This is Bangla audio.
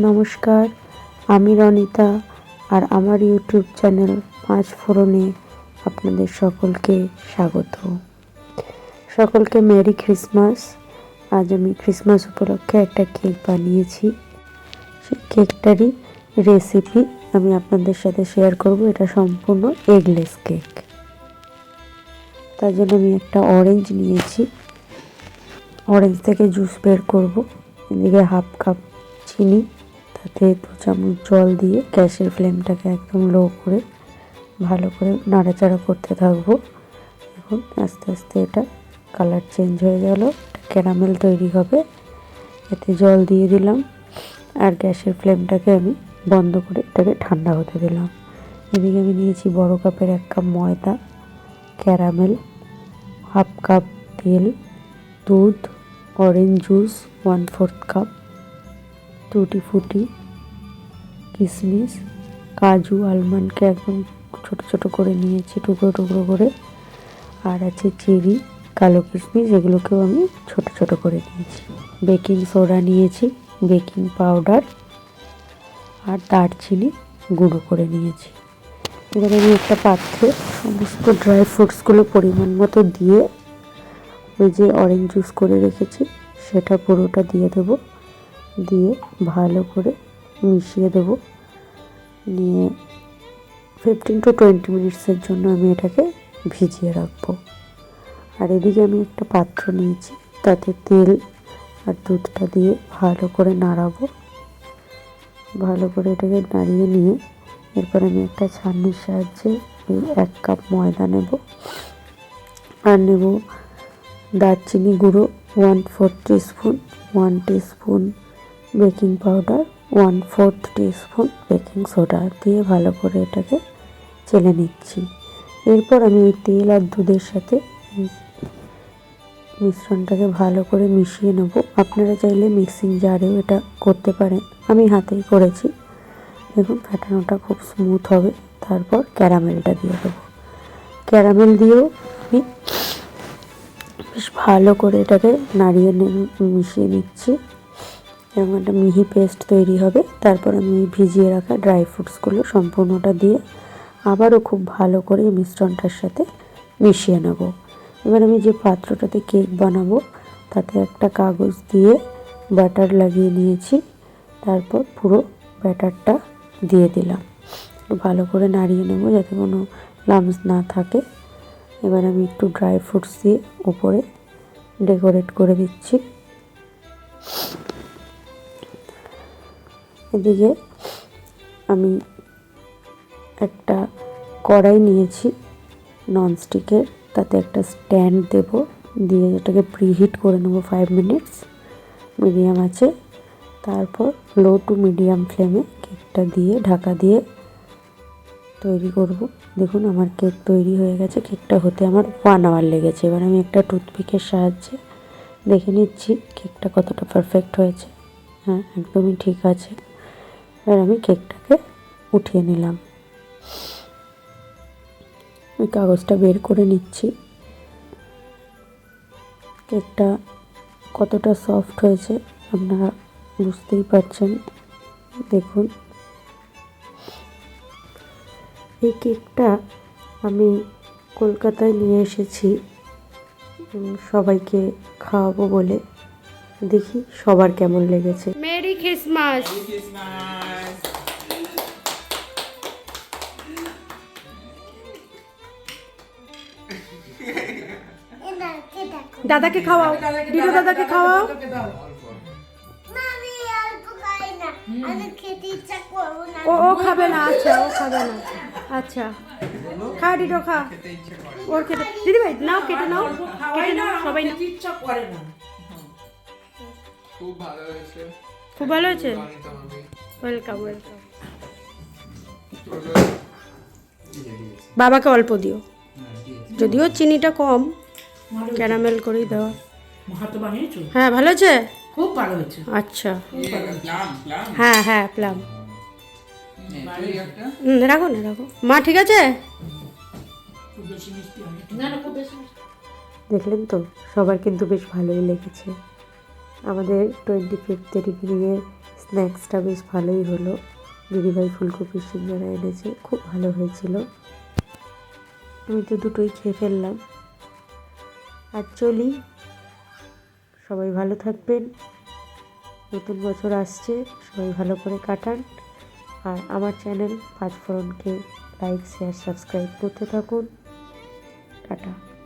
নমস্কার, আমি রনিতা আর আমার ইউটিউব চ্যানেল পাঁচ ফোড়নে আপনাদের সকলকে স্বাগত। সকলকে মেরি ক্রিসমাস। আজ আমি ক্রিসমাস উপলক্ষে একটা কেক বানিয়েছি। সেই কেকটারই রেসিপি আমি আপনাদের সাথে শেয়ার করব। এটা সম্পূর্ণ এগলেস কেক। তার জন্য আমি একটা অরেঞ্জ নিয়েছি। অরেঞ্জ থেকে জুস বের করব। এদিকে হাফ কাপ চিনি, তাতে 2 চামচ জল দিয়ে গ্যাসের ফ্লেমটাকে একদম লো করে ভালো করে নাড়াচাড়া করতে থাকবো। এখন আস্তে আস্তে এটা কালার চেঞ্জ হয়ে গেল, ক্যারামেল তৈরি হবে। এতে জল দিয়ে দিলাম আর গ্যাসের ফ্লেমটাকে আমি বন্ধ করে এটাকে ঠান্ডা হতে দিলাম। এদিকে আমি নিয়েছি বড় কাপের 1 কাপ ময়দা, ক্যারামেল, হাফ কাপ তেল, দুধ, অরেঞ্জ জুস 1/4 কাপ, টুটি ফুটি, কিশমিশ, কাজু, আলমন্ডকে একদম ছোট ছোট করে নিয়েছি টুকরো টুকরো করে, আর আছে চেরি, কালো কিশমিশ, এগুলোকেও আমি ছোট ছোট করে নিয়েছি। বেকিং সোডা নিয়েছি, বেকিং পাউডার আর দারচিনি গুঁড়ো করে নিয়েছি। এবার আমি একটা পাত্রে সমস্ত ড্রাই ফ্রুটসগুলো পরিমাণ মতো দিয়ে ওই যে অরেঞ্জ জুস করে রেখেছি সেটা পুরোটা দিয়ে দেবো। দিয়ে ভালো করে মিশিয়ে দেবো। নিয়ে 15 to 20 মিনিটসের জন্য আমি এটাকে ভিজিয়ে রাখবো। আর এদিকে আমি একটা পাত্র নিয়েছি, তাতে তেল আর দুধটা দিয়ে ভালো করে নাড়াবো। ভালো করে এটাকে নাড়িয়ে নিয়ে এরপর আমি একটা ছাঁকনির সাহায্যে এই 1 কাপ ময়দা নেব আর নেব দারচিনি গুঁড়ো 1/4 teaspoon, 1 teaspoon baking powder, 1/4 teaspoon baking soda দিয়ে ভালো করে এটাকে চেলে নিচ্ছি। এরপর আমি ওই তেল আর দুধের সাথে মিশ্রণটাকে ভালো করে মিশিয়ে নেব। আপনারা চাইলে মিক্সিং জারেও এটা করতে পারেন, আমি হাতেই করেছি। দেখুন ফ্যাটানোটা খুব স্মুথ হবে। তারপর ক্যারামেলটা দিয়ে দেবো। ক্যারামেল দিয়েও আমি বেশ ভালো করে এটাকে নাড়িয়ে মিশিয়ে নিচ্ছি। এরকম একটা মিহি পেস্ট তৈরি হবে। তারপর আমি ভিজিয়ে রাখা ড্রাই ফ্রুটসগুলো সম্পূর্ণটা দিয়ে আবারও খুব ভালো করে মিশ্রণটার সাথে মিশিয়ে নেব। এবার আমি যে পাত্রটাতে কেক বানাবো তাতে একটা কাগজ দিয়ে ব্যাটার লাগিয়ে নিয়েছি। তারপর পুরো ব্যাটারটা দিয়ে দিলাম। ভালো করে নাড়িয়ে নেব যাতে কোনো লাম্পস না থাকে। এবার আমি একটু ড্রাই ফ্রুটস দিয়ে উপরে ডেকোরেট করে দিচ্ছি। এদিকে আমি একটা কড়াই নিয়েছি ননস্টিকের, তাতে একটা স্ট্যান্ড দেব, দিয়ে এটাকে প্রিহিট করে নেব 5 মিনিটস মিডিয়াম আছে। তারপর লো টু মিডিয়াম ফ্লেমে কেকটা দিয়ে ঢাকা দিয়ে তৈরি করব। দেখুন আমার কেক তৈরি হয়ে গেছে। কেকটা হতে আমার 1 আওয়ার লেগেছে। এবার আমি একটা টুথপিকের সাহায্যে দেখে নিচ্ছি কেকটা কতটা পারফেক্ট হয়েছে। হ্যাঁ, একদমই ঠিক আছে। এবার আমি কেকটাকে উঠিয়ে নিলাম। ওই কাগজটা বের করে নিচ্ছি। কেকটা কতটা সফট হয়েছে আপনারা বুঝতেই পারছেন। দেখুন এই কেকটা আমি কলকাতায় নিয়ে এসেছি সবাইকে খাওয়াবো বলে। দেখি সবার কেমন লেগেছে। Merry Christmas. দাদাকে খাওয়াও, দিদু দাদাকে খাওয়াও। ও খাবে না। আচ্ছা, ও খাবে না। আচ্ছা, খা ডিডো, খা। ওর খেতে দিদি ভাই নাও, কেটে নাও, কেটে নাও, সবাই নাও। খুব ভালো হয়েছে, খুব ভালো হয়েছে। Welcome welcome. বাবাকে অল্প দিও, যদিও চিনিটা কম, ক্যারামেল করেই দেওয়া। হ্যাঁ ভালো হয়েছে, খুব ভালো হয়েছে। আচ্ছা হ্যাঁ হ্যাঁ প্লাম। রাখো না, রাখো মা, ঠিক আছে। দেখলেন তো সবার কিন্তু বেশ ভালোই লেগেছে। আমাদের 25th এর স্ন্যাক্সটা বেশ ভালোই হলো। দিদিভাই ফুলকপির সিঙ্গারা এনেছে, খুব ভালো হয়েছিল। আমি তো দুটোই খেয়ে ফেললাম। আর চলি, সবাই ভালো থাকবেন। নতুন বছর আসছে, সবাই ভালো করে কাটান। আর আমার চ্যানেল পাঁচফোড়নকে লাইক, শেয়ার, সাবস্ক্রাইব করতে থাকুন। টাটা।